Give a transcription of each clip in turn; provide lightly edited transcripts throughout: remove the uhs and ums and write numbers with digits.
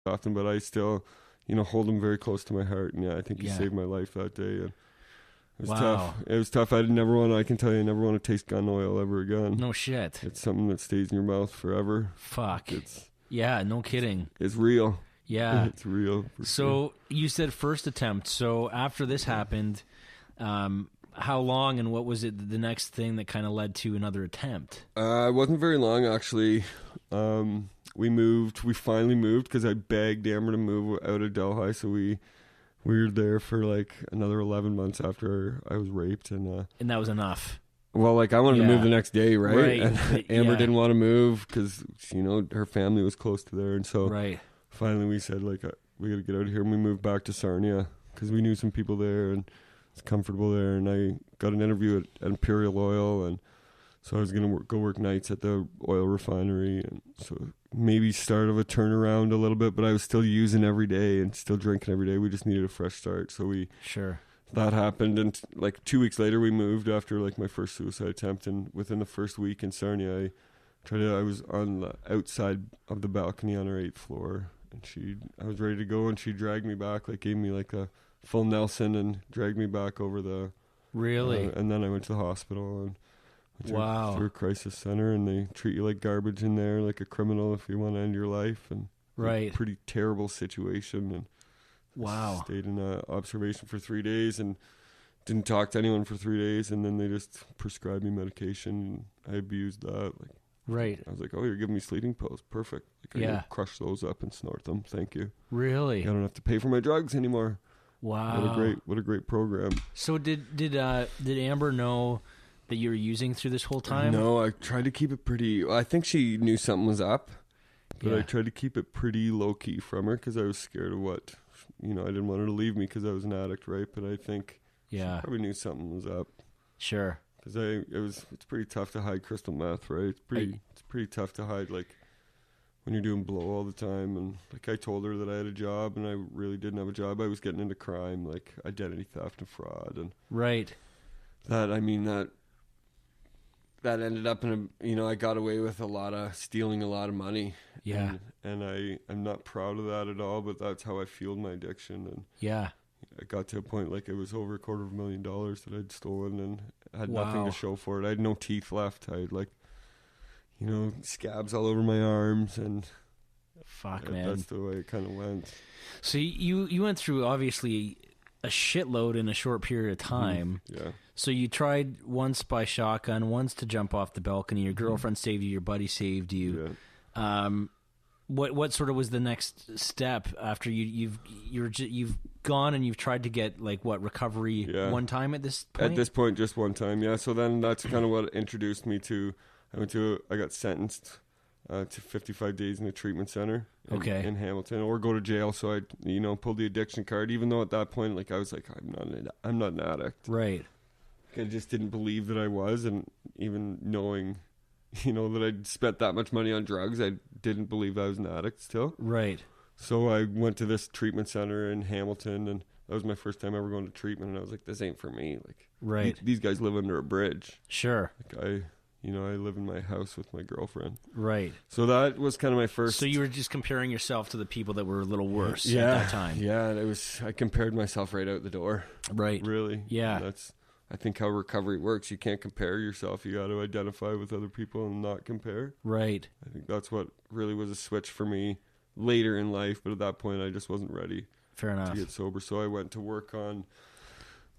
often, but I still, hold him very close to my heart. And yeah, I think he Yeah. saved my life that day. And it was Wow. tough. It was tough. I can tell you, I never want to taste gun oil ever again. No shit. It's something that stays in your mouth forever. Fuck. It's No kidding. real. Yeah. It's real. So you said first attempt. So after this happened, how long and what was it the next thing that kind of led to another attempt? It wasn't very long, actually. We finally moved because I begged Amber to move out of Delhi. So we were there for like another 11 months after I was raped. And that was enough. well, like I wanted to Yeah. move the next day, right? Right. And Amber Yeah. didn't want to move because, her family was close to there. And so Right. finally we said, like, we got to get out of here. And we moved back to Sarnia because we knew some people there and it's comfortable there. And I got an interview at Imperial Oil. And so I was going to go work nights at the oil refinery. And so maybe start of a turnaround a little bit, but I was still using every day and still drinking every day. We just needed a fresh start. So that happened. And like 2 weeks later, we moved after like my first suicide attempt. And within the first week in Sarnia, I was on the outside of the balcony on her 8th floor. And I was ready to go, and she dragged me back, like gave me like a full Nelson and dragged me back over the... Really? and then I went to the hospital and went Wow. through a crisis center, and they treat you like garbage in there, like a criminal if you want to end your life. And Right. It's a pretty terrible situation. And Wow. stayed in observation for 3 days and didn't talk to anyone for 3 days, and then they just prescribed me medication. I abused that. Like, Right. I was like, "Oh, you're giving me sleeping pills? Perfect. Like, I Yeah. can crush those up and snort them. Thank you. Really? I don't have to pay for my drugs anymore." Wow. What a great program. So did Amber know that you were using through this whole time? No, I tried to keep it pretty. I think she knew something was up, but Yeah. I tried to keep it pretty low key from her because I was scared of what, I didn't want her to leave me because I was an addict, right? But I think Yeah. she probably knew something was up. Sure. Because it's pretty tough to hide crystal meth, right? It's pretty tough to hide, like, when you're doing blow all the time. And like I told her that I had a job, and I really didn't have a job. I was getting into crime, like identity theft and fraud, and Right. that ended up in I got away with stealing a lot of money. Yeah. And I'm not proud of that at all, but that's how I fueled my addiction. And Yeah. I got to a point like it was over $250,000 that I'd stolen and had nothing Wow. to show for it. I had no teeth left. I had scabs all over my arms, and Fuck, man. that's the way it kind of went. So you went through obviously a shitload in a short period of time. Yeah. So you tried once by shotgun, once to jump off the balcony. Your girlfriend saved you. Your buddy saved you. Yeah. What sort of was the next step after you've gone and you've tried to get recovery one time at this point? At this point, just one time, yeah. So then that's kind of what introduced me to. I got sentenced to 55 days in a treatment center in Hamilton, or go to jail. So I, pulled the addiction card, even though at that point, like I was like, I'm not an addict. Right. I just didn't believe that I was, and even knowing, that I'd spent that much money on drugs, I didn't believe I was an addict still. Right. So I went to this treatment center in Hamilton, and that was my first time ever going to treatment, and I was like, this ain't for me. Like, Right. These guys live under a bridge. Sure. Like I live in my house with my girlfriend. Right. So that was kind of my first. So you were just comparing yourself to the people that were a little worse at that time. Yeah, and I compared myself right out the door. Right. Really. Yeah. And that's, I think, how recovery works. You can't compare yourself. You got to identify with other people and not compare. Right. I think that's what really was a switch for me later in life. But at that point, I just wasn't ready Fair enough. to get sober. So I went to work on.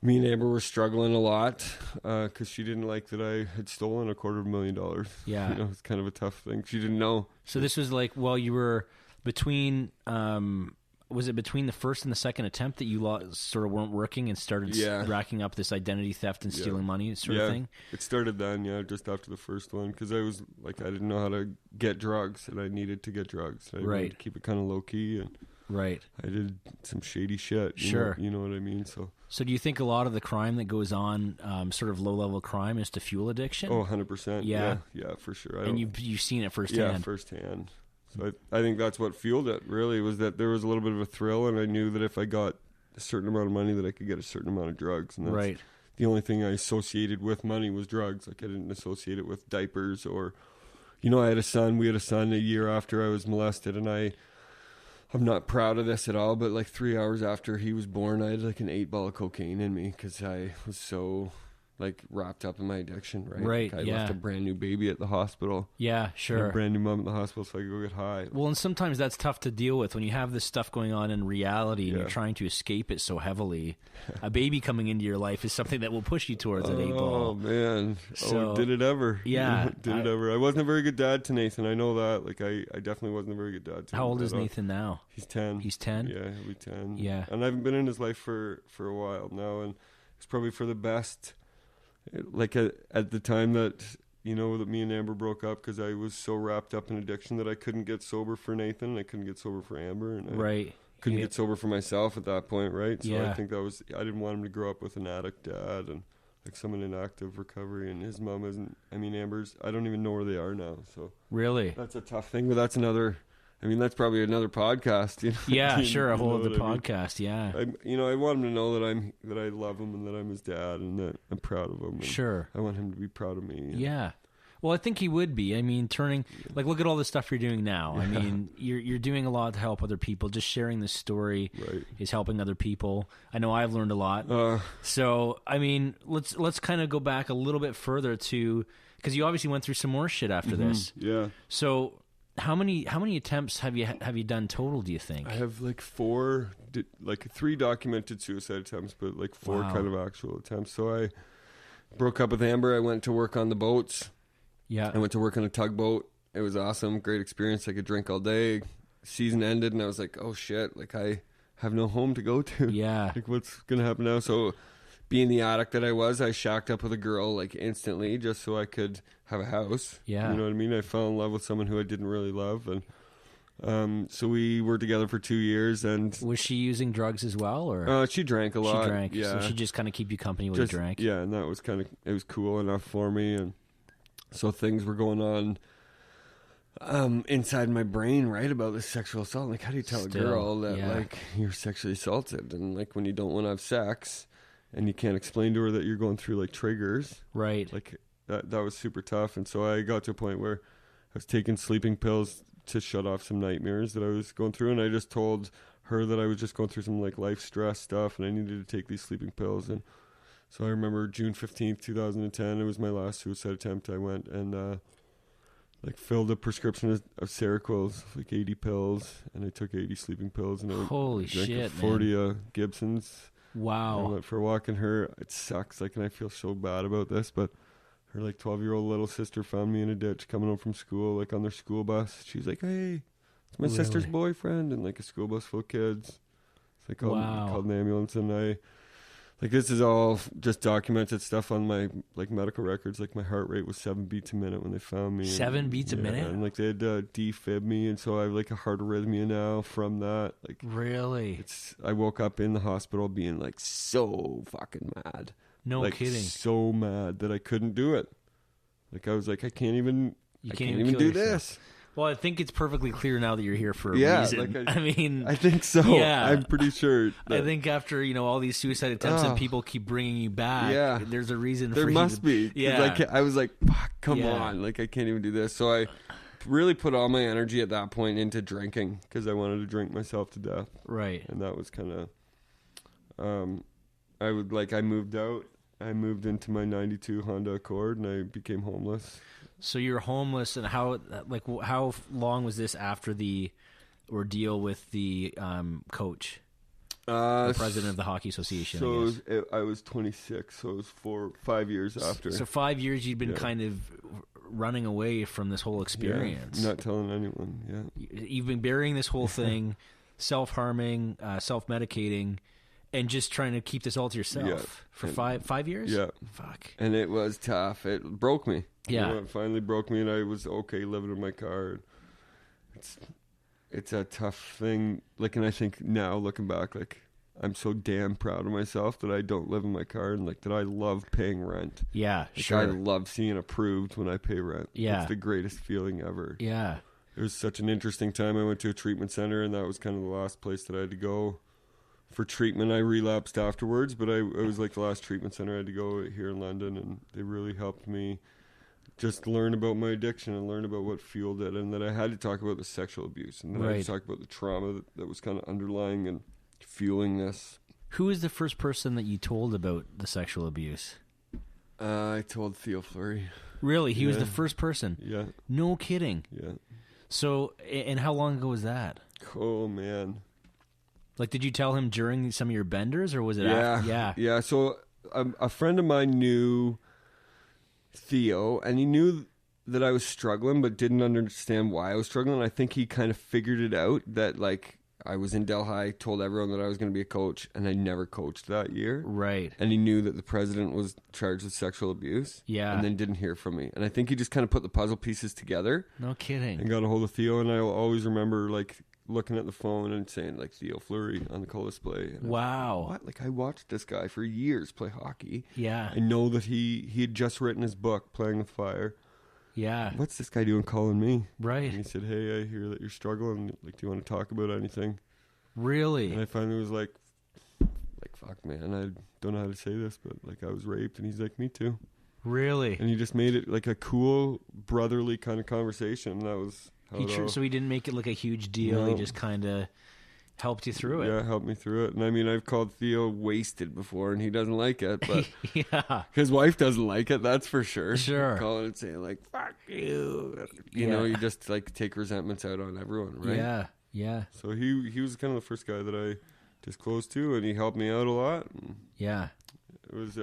Me and Amber were struggling a lot because she didn't like that I had stolen $250,000. Yeah. It's kind of a tough thing. She didn't know. So this was while you were between, was it between the first and the second attempt that you sort of weren't working and started racking up this identity theft and stealing money sort of thing? It started then, just after the first one, because I was like, I didn't know how to get drugs, and I needed to get drugs. I wanted to keep it kind of low key, and right. I did some shady shit. Sure. You know what I mean? So do you think a lot of the crime that goes on, sort of low-level crime, is to fuel addiction? Oh, 100%. Yeah. Yeah, for sure. And you've seen it firsthand. Yeah, firsthand. So I think that's what fueled it, really, was that there was a little bit of a thrill, and I knew that if I got a certain amount of money that I could get a certain amount of drugs. And that's the only thing I associated with money was drugs. Like, I didn't associate it with diapers or... I had a son. We had a son a year after I was molested, and I I'm not proud of this at all, but like 3 hours after he was born, I had like an 8-ball of cocaine in me because I was so like wrapped up in my addiction, right? Right, like, I left a brand new baby at the hospital. Yeah, sure. A brand new mom at the hospital, so I could go get high. Well, and sometimes that's tough to deal with when you have this stuff going on in reality and you're trying to escape it so heavily. A baby coming into your life is something that will push you towards an 8-ball. Oh, man. Did it ever. Yeah. Did it ever. I wasn't a very good dad to Nathan. I know that. Like, I definitely wasn't a very good dad to him. How old is Nathan now? He's 10. He's 10? Yeah, he'll be 10. Yeah. And I haven't been in his life for a while now, and it's probably for the best. Like at the time that, you know, that me and Amber broke up, because I was so wrapped up in addiction that I couldn't get sober for Nathan, and I couldn't get sober for Amber, and I couldn't get sober for myself at that point, right? So I think that was, I didn't want him to grow up with an addict dad and like someone in active recovery, and his mom isn't. I mean, Amber's, I don't even know where they are now. So really, that's a tough thing, but that's another. I mean, that's probably another podcast. You know? Yeah, sure, a whole other podcast. Yeah, I want him to know that I love him and that I'm his dad and that I'm proud of him. Sure, I want him to be proud of me. Yeah. Well, I think he would be. I mean, like, look at all the stuff you're doing now. I mean, you're doing a lot to help other people. Just sharing this story is helping other people. I know I've learned a lot. So, I mean, let's kind of go back a little bit further to, because you obviously went through some more shit after this. Yeah. So, how many attempts have you done total, do you think? I have like 3 documented suicide attempts, but like 4 kind of actual attempts. So I broke up with Amber. I went to work on the boats. Yeah. I went to work on a tugboat. It was awesome. Great experience. I could drink all day. Season ended and I was like, oh shit, like I have no home to go to. Yeah. Like what's going to happen now? So being the addict that I was, I shacked up with a girl like instantly just so I could have a house. Yeah. You know what I mean? I fell in love with someone who I didn't really love. And so we were together for 2 years. And was she using drugs as well? Or she drank a lot. She drank. Yeah. So she just kind of keep you company while you drank. Yeah. And that was it was cool enough for me. And so things were going on inside my brain, right, about this sexual assault. Like, how do you tell a girl that, like, you're sexually assaulted? And, like, when you don't want to have sex and you can't explain to her that you're going through, like, triggers. Right. Like, that was super tough. And so I got to a point where I was taking sleeping pills to shut off some nightmares that I was going through. And I just told her that I was just going through some, like, life stress stuff and I needed to take these sleeping pills. And so I remember June 15th, 2010, it was my last suicide attempt. I went and like filled a prescription of Seroquels, like 80 pills, and I took 80 sleeping pills. And I Holy drank shit, 40 Gibsons. Wow. I went for a walk, and it sucks, like, and I feel so bad about this, but her like 12-year-old little sister found me in a ditch coming home from school, like on their school bus. She's like, hey, it's my sister's boyfriend, and like a school bus full of kids. So I called an ambulance, and like, this is all just documented stuff on my, like, medical records. Like, my heart rate was 7 beats a minute when they found me. 7 beats a minute? And, like, they had to defib me, and so I have, like, a heart arrhythmia now from that. Like, really? I woke up in the hospital being, like, so fucking mad. No kidding. So mad that I couldn't do it. Like, I was like, I can't even do this. Well, I think it's perfectly clear now that you're here for a reason. Like I think so. Yeah. I'm pretty sure. I think after, all these suicide attempts and people keep bringing you back, there's a reason there for must you be. Yeah. I was like, fuck, come on. Like, I can't even do this. So I really put all my energy at that point into drinking because I wanted to drink myself to death. Right. And that was kind of, I moved out. I moved into my 92 Honda Accord and I became homeless. So you're homeless, and how long was this after the ordeal with the coach, the president of the hockey association? So I was 26, so it was 5 years after. So 5 years you'd been kind of running away from this whole experience. Not telling anyone, You've been burying this whole thing, self-harming, self-medicating, and just trying to keep this all to yourself for 5 years? Yeah. Fuck. And it was tough. It broke me. Yeah. It finally broke me, and I was okay living in my car. It's a tough thing. Like, and I think now, looking back, like, I'm so damn proud of myself that I don't live in my car and, like, that I love paying rent. Yeah, like, sure. I love seeing approved when I pay rent. Yeah. It's the greatest feeling ever. Yeah. It was such an interesting time. I went to a treatment center, and that was kind of the last place that I had to go for treatment. I relapsed afterwards, but it was like the last treatment center I had to go here in London, and they really helped me just learn about my addiction and learn about what fueled it, and that I had to talk about the sexual abuse, and then I had to talk about the trauma that was kind of underlying and fueling this. Who was the first person that you told about the sexual abuse? I told Theo Fleury. Really? He was the first person? Yeah. No kidding? Yeah. So, and how long ago was that? Oh, man. Like, did you tell him during some of your benders, or was it after? Yeah. Yeah, so a friend of mine knew Theo, and he knew that I was struggling, but didn't understand why I was struggling. I think he kind of figured it out, that, like, I was in Delhi, told everyone that I was going to be a coach, and I never coached that year. Right. And he knew that the president was charged with sexual abuse. Yeah. And then didn't hear from me. And I think he just kind of put the puzzle pieces together. No kidding. And got a hold of Theo, and I'll always remember, like, looking at the phone and saying, like, Theo Fleury on the call display. And wow. What? Like, I watched this guy for years play hockey. Yeah. I know that he had just written his book, Playing with Fire. Yeah. What's this guy doing calling me? Right. And he said, hey, I hear that you're struggling. Like, do you want to talk about anything? Really? And I finally was like, fuck, man, I don't know how to say this, but, like, I was raped. And he's like, me too. Really? And he just made it, like, a cool, brotherly kind of conversation. And that was how so he didn't make it like a huge deal. No. He just kind of helped you through it. Yeah, helped me through it. And I mean, I've called Theo wasted before, and he doesn't like it, but yeah, his wife doesn't like it, that's for sure. Sure. Calling and saying, like, fuck you. You know, you just, like, take resentments out on everyone, right? Yeah, yeah. So he was kind of the first guy that I disclosed to, and he helped me out a lot. Yeah. It was,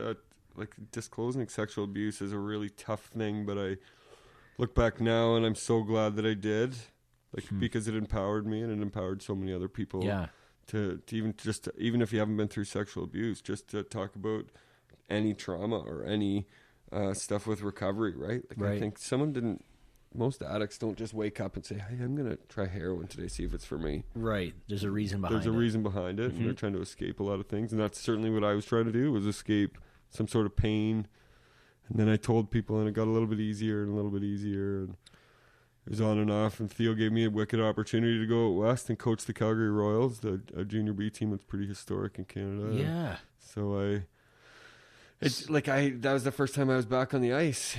like, disclosing sexual abuse is a really tough thing, but I look back now, and I'm so glad that I did. Like, because it empowered me, and it empowered so many other people. Yeah. To even if you haven't been through sexual abuse, just to talk about any trauma or any stuff with recovery, right? Like, right. I think most addicts don't just wake up and say, hey, I'm going to try heroin today, see if it's for me. Right. There's a reason behind it. There's a reason behind it, and they're trying to escape a lot of things, and that's certainly what I was trying to do, was escape some sort of pain. And then I told people, and it got a little bit easier and a little bit easier, and it was on and off, and Theo gave me a wicked opportunity to go out west and coach the Calgary Royals, a junior B team that's pretty historic in Canada. Yeah. So that was the first time I was back on the ice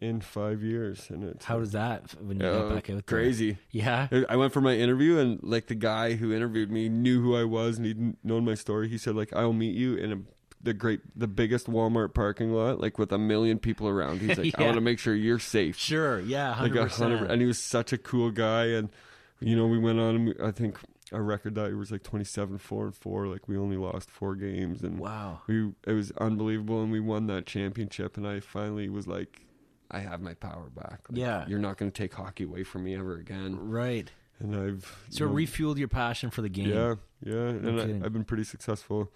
in 5 years. And how was that when you got back out there? Crazy. Yeah. I went for my interview, and, like, the guy who interviewed me knew who I was, and he'd known my story. He said, like, I'll meet you in the biggest Walmart parking lot, like, with 1 million people around. He's like, I want to make sure you're safe. Sure, yeah, 100%. Like 100%. And he was such a cool guy. And, you know, we went on, and I think our record that year was like 27-4-4. Like, we only lost 4 games. And wow. It was unbelievable. And we won that championship. And I finally was like, I have my power back. Like, you're not going to take hockey away from me ever again. Right. And I've refueled your passion for the game. Yeah. And I've been pretty successful.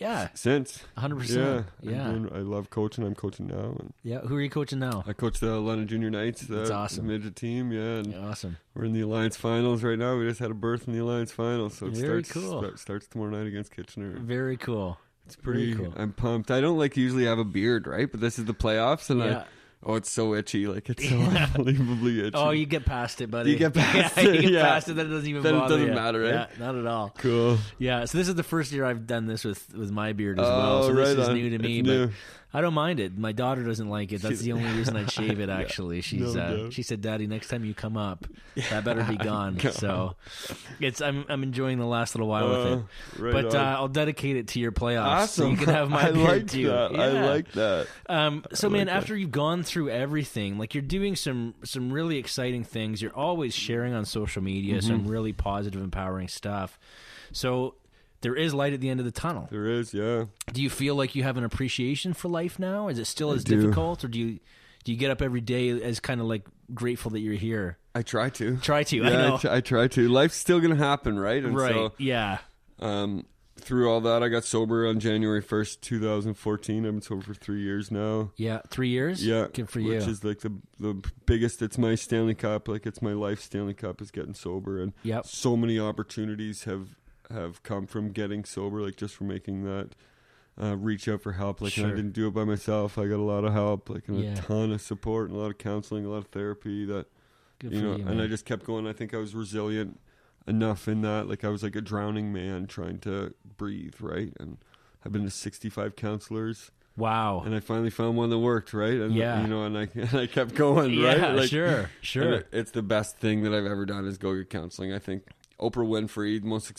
Yeah. Since 100%. Yeah. I love coaching. I'm coaching now. And yeah. Who are you coaching now? I coach the London Junior Knights. That's awesome. The midget team. Yeah. And awesome. We're in the Alliance Finals right now. We just had a berth in the Alliance Finals. So it starts tomorrow night against Kitchener. Very cool. It's pretty cool. I'm pumped. I don't usually have a beard, right? But this is the playoffs, and it's so itchy. Like, it's so unbelievably itchy. Oh, you get past it, buddy. You get past it. You get past it, then it doesn't even bother you. Then it doesn't matter, right? Yeah, not at all. Cool. Yeah, so this is the first year I've done this with my beard as well. So this is new to me, but I don't mind it. My daughter doesn't like it. That's the only reason I'd shave it, actually. She said, Daddy, next time you come up, that better be gone. So I'm enjoying the last little while with it. Right but I'll dedicate it to your playoffs. Awesome. So you can have my beard too. That. Yeah. I like that. So, man, after you've gone through everything, like, you're doing some really exciting things. You're always sharing on social media some really positive, empowering stuff. So there is light at the end of the tunnel. There is, yeah. Do you feel like you have an appreciation for life now? Is it still as difficult, or do you get up every day as kind of like grateful that you're here? I try to. Yeah, I know. I try to. Life's still going to happen, right? And right, so, yeah. Through all that, I got sober on January 1st, 2014. I've been sober for 3 years now. Yeah, 3 years? Yeah. Good for you. Which is like the biggest, it's my Stanley Cup, like, it's my life Stanley Cup is getting sober. And so many opportunities have come from getting sober, like, just from making that reach out for help. Like, and I didn't do it by myself. I got a lot of help, like, and a ton of support and a lot of counseling, a lot of therapy that, Good you for know, you, and man. I just kept going. I think I was resilient enough in that, like, I was like a drowning man trying to breathe, right? And I've been to 65 counselors. Wow. And I finally found one that worked, right? And, Yeah. you know, and I kept going, right? Yeah, Like, sure. It's the best thing that I've ever done is go get counseling. I think Oprah Winfrey, the most